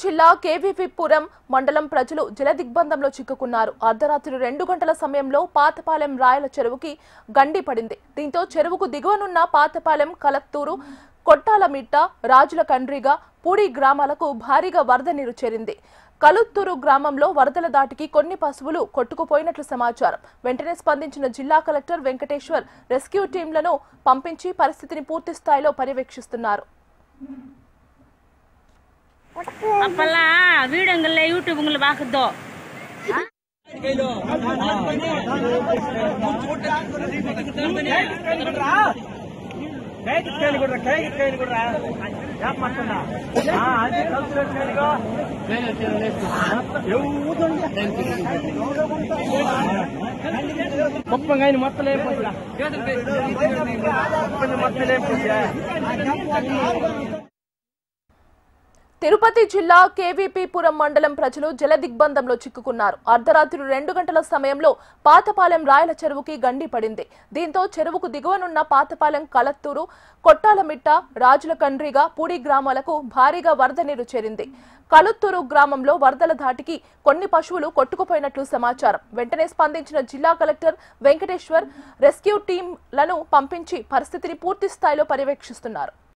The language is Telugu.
జిల్లా కేవీపీపురం మండలం ప్రజలు జలదిగ్బంధంలో చిక్కుకున్నారు. అర్ధరాత్రి 2 గంటల సమయంలో పాతపాలెం రాయల చెరువుకి గండి పడింది. దీంతో చెరువుకు దిగువనున్న పాతపాలెం, కలత్తూరు, కొట్టాలమిట్ట, రాజుల కండ్రిగా, పూడి గ్రామాలకు భారీగా వరద నీరు చేరింది. కలుత్తూరు గ్రామంలో వరదల దాటికి కొన్ని పశువులు కొట్టుకుపోయినట్లు సమాచారం. వెంటనే స్పందించిన జిల్లా కలెక్టర్ వెంకటేశ్వర్ రెస్క్యూ టీంలను పంపించి పరిస్థితిని పూర్తి స్థాయిలో పర్యవేక్షిస్తున్నారు. அப்பெல்லாம் வீடுங்கள்ல யூடியூப்ல பாக்குதோ తిరుపతి జిల్లా కేవీపీపురం మండలం ప్రజలు జలదిగ్బంధంలో చిక్కుకున్నారు. అర్ధరాత్రి 2 గంటల సమయంలో పాతపాలెం రాయల చెరువుకి గండి పడింది. దీంతో చెరువుకు దిగువనున్న పాతపాలెం, కలత్తూరు, కొట్టాలమిట్ట, రాజుల కండ్రిగా, పూడి గ్రామాలకు భారీగా వరద నీరు చేరింది. కలుత్తూరు గ్రామంలో వరదల ధాటికి కొన్ని పశువులు కొట్టుకుపోయినట్లు సమాచారం. వెంటనే స్పందించిన జిల్లా కలెక్టర్ వెంకటేశ్వర్ రెస్క్యూ టీంలను పంపించి పరిస్థితిని పూర్తి స్థాయిలో పర్యవేక్షిస్తున్నారు.